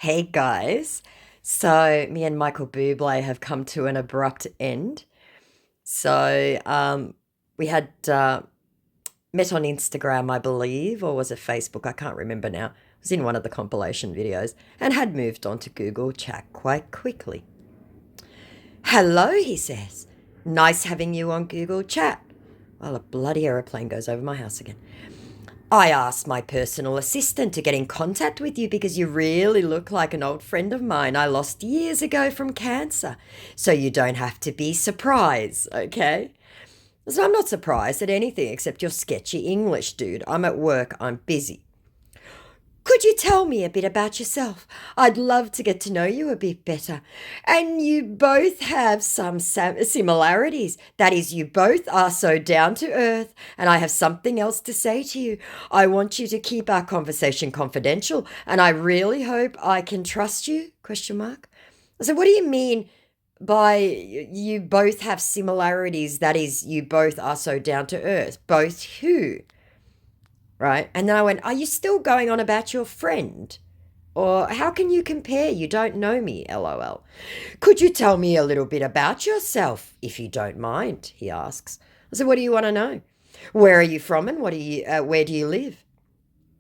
Hey guys. So me and Michael Bublé have come to an abrupt end. So we had met on Instagram, I believe, or was it Facebook? I can't remember now. It was in one of the compilation videos and had moved on to Google Chat quite quickly. Hello, he says. Nice having you on Google Chat. Well, a bloody aeroplane goes over my house again. I asked my personal assistant to get in contact with you because you really look like an old friend of mine I lost years ago from cancer. So you don't have to be surprised, okay? So I'm not surprised at anything except your sketchy English, dude. I'm at work, I'm busy. Could you tell me a bit about yourself? I'd love to get to know you a bit better. And you both have some similarities. That is, you both are so down to earth. And I have something else to say to you. I want you to keep our conversation confidential, and I really hope I can trust you? Question mark. So what do you mean by you both have similarities? That is, you both are so down to earth. Both who? Right? And then I went, are you still going on about your friend? Or how can you compare? You don't know me, lol. Could you tell me a little bit about yourself, if you don't mind? He asks. I said, what do you want to know? Where are you from and where do you live?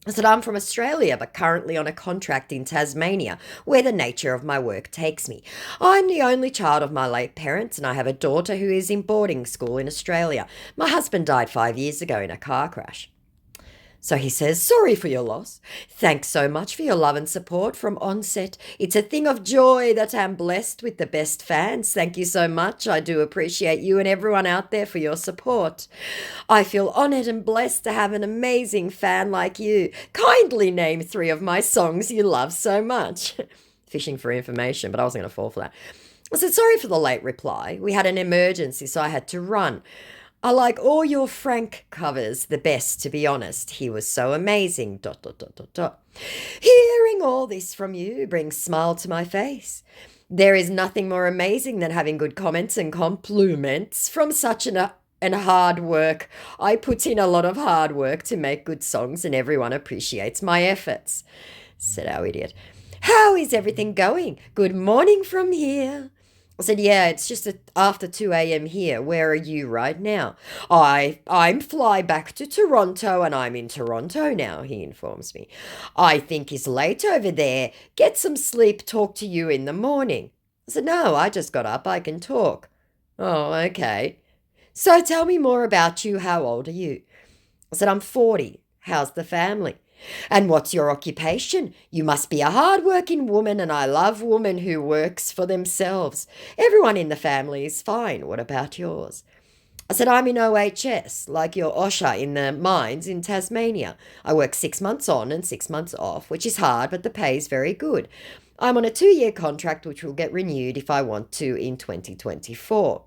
I said, I'm from Australia, but currently on a contract in Tasmania, where the nature of my work takes me. I'm the only child of my late parents, and I have a daughter who is in boarding school in Australia. My husband died 5 years ago in a car crash. So he says, sorry for your loss. Thanks so much for your love and support from onset. It's a thing of joy that I'm blessed with the best fans. Thank you so much. I do appreciate you and everyone out there for your support. I feel honoured and blessed to have an amazing fan like you. Kindly name 3 of my songs you love so much. Fishing for information, but I wasn't going to fall for that. I said, sorry for the late reply. We had an emergency, so I had to run. I like all your Frank covers the best, to be honest. He was so amazing. ... Hearing all this from you brings a smile to my face. There is nothing more amazing than having good comments and compliments from such an hard work. I put in a lot of hard work to make good songs, and everyone appreciates my efforts, said our idiot. How is everything going? Good morning from here. I said, yeah, it's just after 2 a.m. here. Where are you right now? I'm fly back to Toronto, and I'm in Toronto now, he informs me. I think it's late over there. Get some sleep, talk to you in the morning. I said, no, I just got up. I can talk. Oh, okay. So tell me more about you. How old are you? I said, I'm 40. How's the family? And what's your occupation? You must be a hard-working woman, and I love women who works for themselves. Everyone in the family is fine. What about yours? I said, I'm in OHS, like your OSHA in the mines in Tasmania. I work 6 months on and 6 months off, which is hard, but the pay is very good. I'm on a 2-year contract, which will get renewed if I want to in 2024.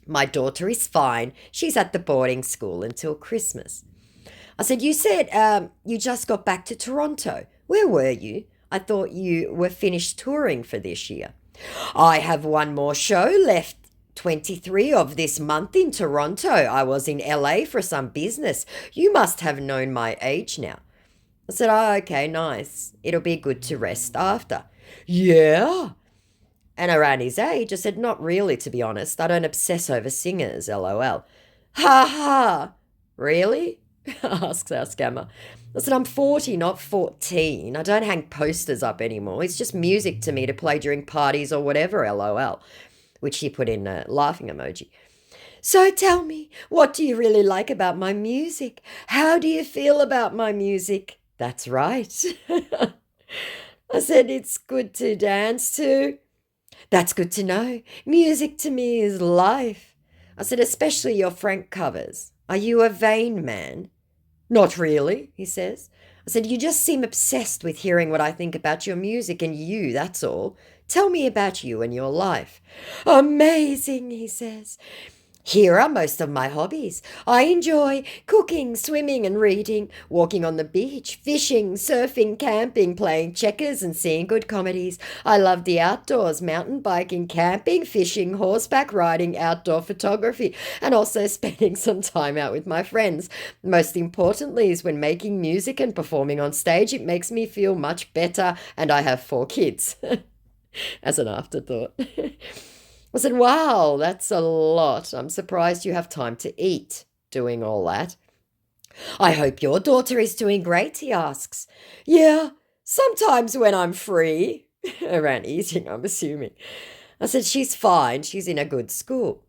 My daughter is fine. She's at the boarding school until Christmas. I said, you said you just got back to Toronto. Where were you? I thought you were finished touring for this year. I have one more show left, 23 of this month in Toronto. I was in LA for some business. You must have known my age now. I said, oh, okay, nice. It'll be good to rest after. Yeah. And around his age, I said, not really, to be honest. I don't obsess over singers, lol. Ha ha. Really? Asks our scammer. I said, I'm 40, not 14. I don't hang posters up anymore. It's just music to me to play during parties or whatever, lol. Which he put in a laughing emoji. So tell me, what do you really like about my music? How do you feel about my music? That's right. I said, it's good to dance to. That's good to know. Music to me is life. I said, especially your Frank covers. Are you a vain man? Not really, he says. I said, you just seem obsessed with hearing what I think about your music and you, that's all. Tell me about you and your life. Amazing, he says. Here are most of my hobbies. I enjoy cooking, swimming, and reading, walking on the beach, fishing, surfing, camping, playing checkers, and seeing good comedies. I love the outdoors, mountain biking, camping, fishing, horseback riding, outdoor photography, and also spending some time out with my friends. Most importantly is when making music and performing on stage, it makes me feel much better, and I have 4 kids. As an afterthought. I said, wow, that's a lot. I'm surprised you have time to eat doing all that. I hope your daughter is doing great, he asks. Yeah, sometimes when I'm free. Around eating, I'm assuming. I said, she's fine. She's in a good school.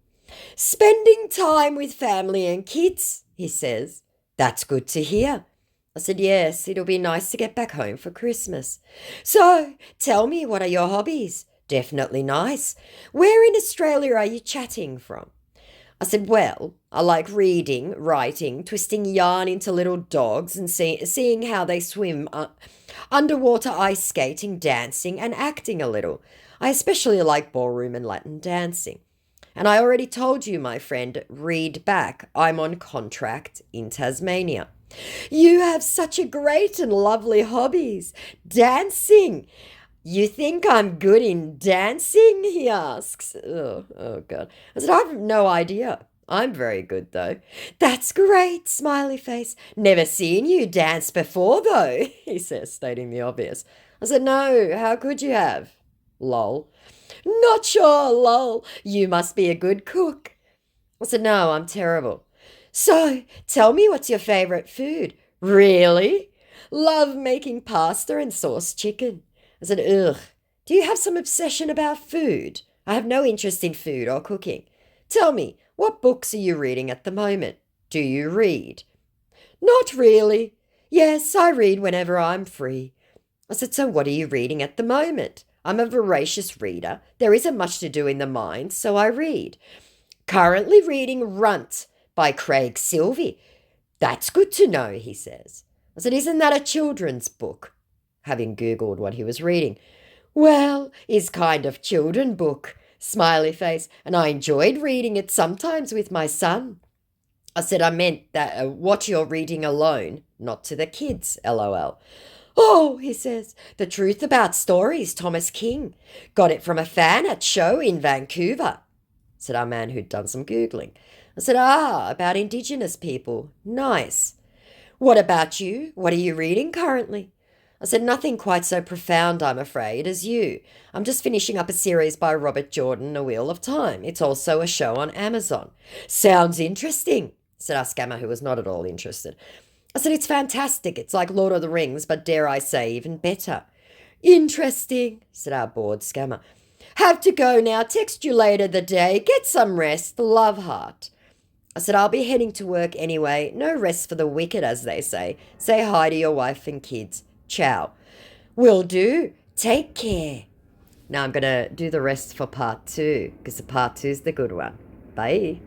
Spending time with family and kids, he says. That's good to hear. I said, yes, it'll be nice to get back home for Christmas. So, tell me, what are your hobbies? Definitely nice. Where in Australia are you chatting from? I said, well, I like reading, writing, twisting yarn into little dogs and seeing how they swim, underwater ice skating, dancing, and acting a little. I especially like ballroom and Latin dancing. And I already told you, my friend, read back. I'm on contract in Tasmania. You have such a great and lovely hobbies. Dancing. You think I'm good in dancing? He asks. Oh, God. I said, I have no idea. I'm very good, though. That's great, smiley face. Never seen you dance before, though, he says, stating the obvious. I said, no, how could you have? Lol. Not sure, lol. You must be a good cook. I said, no, I'm terrible. So, tell me, what's your favourite food? Really? Love making pasta and sauce chicken. I said, ugh, do you have some obsession about food? I have no interest in food or cooking. Tell me, what books are you reading at the moment? Do you read? Not really. Yes, I read whenever I'm free. I said, so what are you reading at the moment? I'm a voracious reader. There isn't much to do in the mind, so I read. Currently reading Runt by Craig Silvey. That's good to know, he says. I said, isn't that a children's book? Having Googled what he was reading. Well, it's kind of children book, smiley face, and I enjoyed reading it sometimes with my son. I said, I meant that what you're reading alone, not to the kids, lol. Oh, he says, the truth about stories, Thomas King. Got it from a fan at show in Vancouver, said our man who'd done some Googling. I said, about Indigenous people. Nice. What about you? What are you reading currently? I said, nothing quite so profound, I'm afraid, as you. I'm just finishing up a series by Robert Jordan, A Wheel of Time. It's also a show on Amazon. Sounds interesting, said our scammer, who was not at all interested. I said, it's fantastic. It's like Lord of the Rings, but dare I say, even better. Interesting, said our bored scammer. Have to go now. Text you later the day. Get some rest. Love, heart. I said, I'll be heading to work anyway. No rest for the wicked, as they say. Say hi to your wife and kids. Ciao. Will do. Take care. Now I'm going to do the rest for part 2, because the part 2 is the good one. Bye.